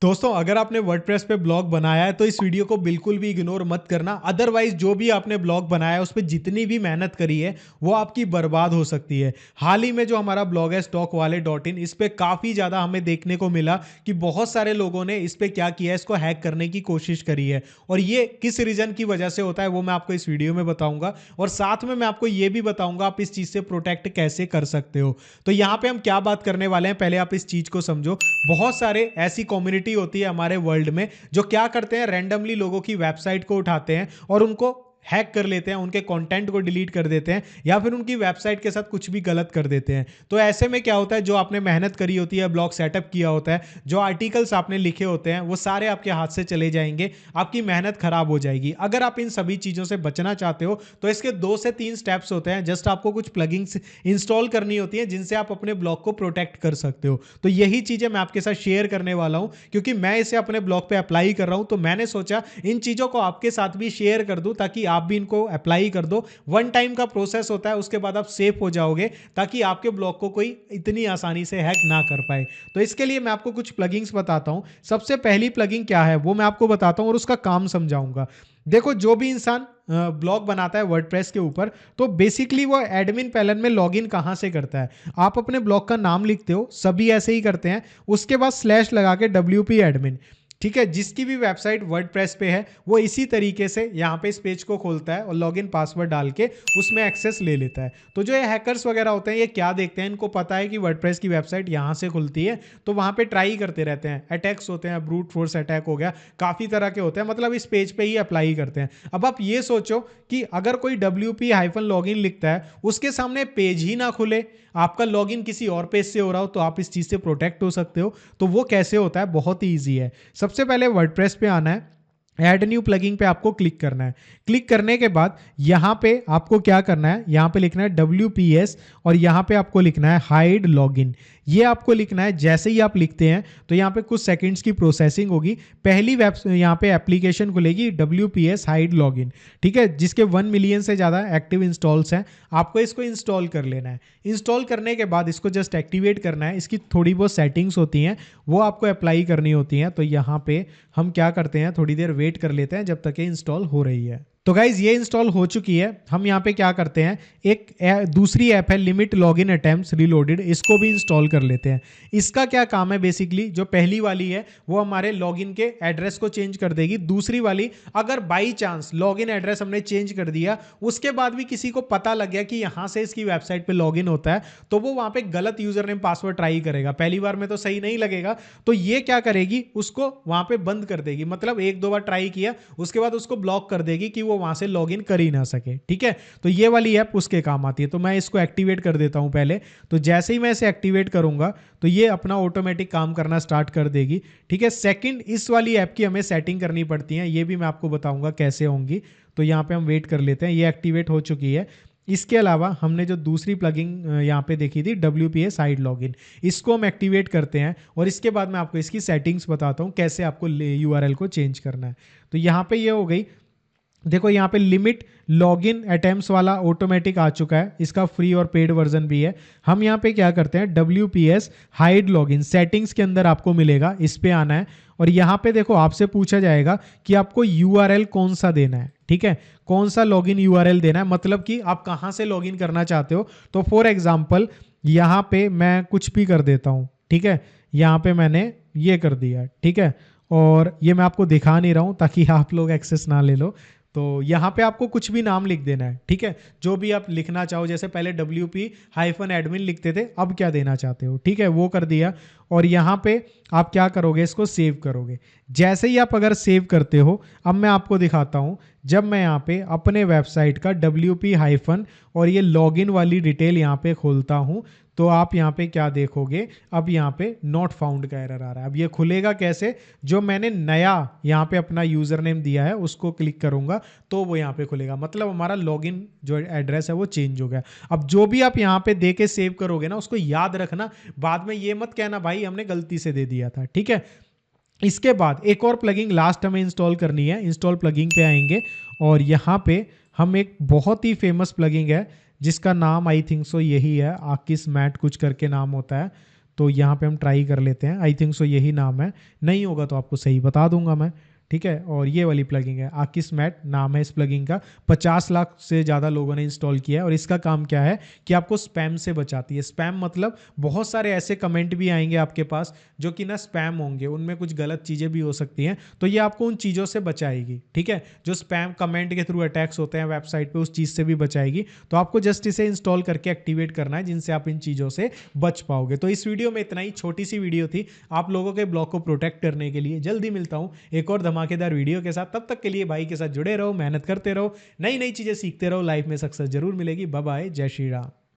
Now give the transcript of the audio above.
दोस्तों अगर आपने वर्डप्रेस पे ब्लॉग बनाया है तो इस वीडियो को बिल्कुल भी इग्नोर मत करना। अदरवाइज जो भी आपने ब्लॉग बनाया है उस पर जितनी भी मेहनत करी है वो आपकी बर्बाद हो सकती है। हाल ही में जो हमारा ब्लॉग है stockwale.in, इस पे काफ़ी ज़्यादा हमें देखने को मिला कि बहुत सारे लोगों ने इस पे क्या किया है, इसको हैक करने की कोशिश करी है। और ये किस रीज़न की वजह से होता है वो मैं आपको इस वीडियो में बताऊंगा, और साथ में मैं आपको ये भी बताऊंगा आप इस चीज़ से प्रोटेक्ट कैसे कर सकते हो। तो यहाँ पे हम क्या बात करने वाले हैं, पहले आप इस चीज़ को समझो। बहुत सारे ऐसी कम्युनिटी होती है हमारे वर्ल्ड में जो क्या करते हैं, रैंडमली लोगों की वेबसाइट को उठाते हैं और उनको हैक कर लेते हैं, उनके कंटेंट को डिलीट कर देते हैं या फिर उनकी वेबसाइट के साथ कुछ भी गलत कर देते हैं। तो ऐसे में क्या होता है, जो आपने मेहनत करी होती है, ब्लॉग सेटअप किया होता है, जो आर्टिकल्स आपने लिखे होते हैं, वो सारे आपके हाथ से चले जाएंगे, आपकी मेहनत खराब हो जाएगी। अगर आप इन सभी चीज़ों से बचना चाहते हो तो इसके 2 से 3 स्टेप्स होते हैं। जस्ट आपको कुछ प्लगइन्स इंस्टॉल करनी होती है जिनसे आप अपने ब्लॉग को प्रोटेक्ट कर सकते हो। तो यही चीज़ें मैं आपके साथ शेयर करने वाला हूं, क्योंकि मैं इसे अपने ब्लॉग पे अप्लाई कर रहा हूं। तो मैंने सोचा इन चीज़ों को आपके साथ भी शेयर कर दूं ताकि आप भी इनको अप्लाई कर दो। वन टाइम का प्रोसेस होता है, उसके बाद आप सेफ हो जाओगे ताकि आपके ब्लॉग को कोई इतनी आसानी से हैक ना कर पाए। तो इसके लिए मैं आपको कुछ प्लगइन्स बताता हूं। सबसे पहली प्लगइन क्या है वो मैं आपको बताता हूं और उसका काम समझाऊंगा। देखो, जो भी इंसान ब्लॉग बनाता है वर्डप्रेस के ऊपर, तो बेसिकली वो एडमिन पैनल में लॉगिन कहाँ से करता है। आप अपने ब्लॉग का नाम लिखते हो, सभी ऐसे ही करते हैं, उसके बाद स्लैश लगा के WP एडमिन, ठीक है। जिसकी भी वेबसाइट वर्डप्रेस पे है वो इसी तरीके से यहाँ पे इस पेज को खोलता है और लॉगिन पासवर्ड डाल के उसमें एक्सेस ले लेता है। तो जो ये हैकर्स वगैरह होते हैं ये क्या देखते हैं, इनको पता है कि वर्डप्रेस की वेबसाइट यहाँ से खुलती है, तो वहाँ पे ट्राई करते रहते हैं। अटैक्स होते हैं, ब्रूट फोर्स अटैक हो गया, काफ़ी तरह के होते हैं, मतलब इस पेज पे ही अप्लाई करते हैं। अब आप ये सोचो कि अगर कोई WP-login लिखता है, उसके सामने पेज ही ना खुले, आपका लॉगिन किसी और पेज से हो रहा हो, तो आप इस चीज़ से प्रोटेक्ट हो सकते हो। तो वो कैसे होता है, बहुत ही ईजी है। सबसे पहले वर्डप्रेस पे आना है, ऐड न्यू प्लगइन पे आपको क्लिक करना है। क्लिक करने के बाद यहाँ पे आपको क्या करना है, यहाँ पे लिखना है WPS और यहाँ पे आपको लिखना है हाइड लॉगिन। ये आपको लिखना है। जैसे ही आप लिखते हैं तो यहाँ पे कुछ सेकंड्स की प्रोसेसिंग होगी। पहली वेब यहाँ पे एप्लीकेशन खुलेगी WPS हाइड लॉगिन, ठीक है, जिसके 1 मिलियन से ज़्यादा एक्टिव इंस्टॉल्स हैं। आपको इसको इंस्टॉल कर लेना है। इंस्टॉल करने के बाद इसको जस्ट एक्टिवेट करना है। इसकी थोड़ी बहुत सेटिंग्स होती हैं, वो आपको अप्लाई करनी होती हैं। तो यहाँ पे हम क्या करते हैं, थोड़ी देर वेट कर लेते हैं जब तक ये इंस्टॉल हो रही है। तो गाइज ये इंस्टॉल हो चुकी है। हम यहाँ पे क्या करते हैं, एक दूसरी ऐप है लिमिट लॉगिन अटेम्प्ट्स रीलोडेड, इसको भी इंस्टॉल कर लेते हैं। इसका क्या काम है, बेसिकली जो पहली वाली है वो हमारे लॉगिन के एड्रेस को चेंज कर देगी। दूसरी वाली, अगर बाई चांस लॉगिन एड्रेस हमने चेंज कर दिया, उसके बाद भी किसी को पता लग गया कि यहाँ से इसकी वेबसाइट पे लॉगिन होता है, तो वो वहाँ पे गलत यूजर नेम पासवर्ड ट्राई करेगा। पहली बार में तो सही नहीं लगेगा, तो ये क्या करेगी, उसको वहाँ पे बंद कर देगी। मतलब 1-2 बार ट्राई किया, उसके बाद उसको ब्लॉक कर देगी कि वो वहां से लॉगिन कर ही ना सके, ठीक है। तो ये वाली ऐप उसके काम आती है। तो मैं इसको एक्टिवेट कर देता हूं पहले। तो जैसे ही मैं इसे एक्टिवेट करूंगा तो ये अपना ऑटोमेटिक काम करना स्टार्ट कर देगी, ठीक है। सेकंड, इस वाली ऐप की हमें सेटिंग करनी पड़ती है, ये भी मैं आपको बताऊंगा कैसे होंगी। तो यहाँ पे हम वेट कर लेते हैं, ये एक्टिवेट हो चुकी है। इसके अलावा हमने जो दूसरी प्लगइन यहाँ पे देखी थी WPS हाइड लॉगिन, इसको हम एक्टिवेट करते हैं और इसके बाद मैं आपको इसकी सेटिंग्स बताता हूँ कैसे आपको URL को चेंज करना है। तो यहाँ पे ये हो गई। देखो यहाँ पे लिमिट लॉगिन अटेम्प्ट्स वाला ऑटोमेटिक आ चुका है, इसका फ्री और पेड वर्जन भी है। हम यहाँ पे क्या करते हैं, WPS हाइड लॉगिन सेटिंग्स के अंदर आपको मिलेगा, इस पे आना है। और यहाँ पे देखो आपसे पूछा जाएगा कि आपको URL कौन सा देना है, ठीक है, कौन सा लॉगिन URL देना है, मतलब कि आप कहाँ से लॉगिन करना चाहते हो। तो फॉर एग्जाम्पल यहाँ पे मैं कुछ भी कर देता हूँ, ठीक है। यहाँ पे मैंने ये कर दिया, ठीक है, और ये मैं आपको दिखा नहीं रहा हूँ ताकि आप लोग एक्सेस ना ले लो। तो यहाँ पे आपको कुछ भी नाम लिख देना है, ठीक है, जो भी आप लिखना चाहो। जैसे पहले WP-admin लिखते थे, अब क्या देना चाहते हो, ठीक है, वो कर दिया। और यहाँ पे आप क्या करोगे, इसको सेव करोगे। जैसे ही आप अगर सेव करते हो, अब मैं आपको दिखाता हूँ। जब मैं यहाँ पे अपने वेबसाइट का WP- और ये लॉगिन वाली डिटेल यहाँ पे खोलता हूँ, तो आप यहाँ पे क्या देखोगे, अब यहाँ पे नॉट फाउंड का एरर आ रहा है। अब ये खुलेगा कैसे, जो मैंने नया यहाँ पे अपना यूजर नेम दिया है उसको क्लिक करूंगा तो वो यहाँ पे खुलेगा। मतलब हमारा लॉगिन जो एड्रेस है वो चेंज हो गया। अब जो भी आप यहाँ पे दे के सेव करोगे ना, उसको याद रखना, बाद में ये मत कहना भाई हमने गलती से दे दिया था, ठीक है। इसके बाद एक और प्लगइन लास्ट हमें इंस्टॉल करनी है। इंस्टॉल प्लगइन पे आएंगे और यहाँ पे हम एक बहुत ही फेमस प्लगइन है जिसका नाम आई थिंक सो यही है, आकिस मैट कुछ करके नाम होता है। तो यहाँ पे हम ट्राई कर लेते हैं। आई थिंक सो यही नाम है, नहीं होगा तो आपको सही बता दूंगा मैं। ठीक है, और ये वाली प्लगइन है आर्किस्मेट नाम है इस प्लगइन का। 50 लाख से ज़्यादा लोगों ने इंस्टॉल किया है और इसका काम क्या है कि आपको स्पैम से बचाती है। स्पैम मतलब बहुत सारे ऐसे कमेंट भी आएंगे आपके पास जो कि ना स्पैम होंगे, उनमें कुछ गलत चीज़ें भी हो सकती हैं, तो ये आपको उन चीज़ों से बचाएगी। ठीक है, जो स्पैम कमेंट के थ्रू अटैक्स होते हैं वेबसाइट पे, उस चीज़ से भी बचाएगी। तो आपको जस्ट इसे इंस्टॉल करके एक्टिवेट करना है, जिनसे आप इन चीज़ों से बच पाओगे। तो इस वीडियो में इतना ही, छोटी सी वीडियो थी आप लोगों के ब्लॉग को प्रोटेक्ट करने के लिए। जल्दी मिलता हूँ एक और धमाकेदार वीडियो के साथ, तब तक के लिए भाई के साथ जुड़े रहो, मेहनत करते रहो, नई नई चीज़ें सीखते रहो, लाइफ में सक्सेस जरूर मिलेगी। बाय बाय, जय श्री राम।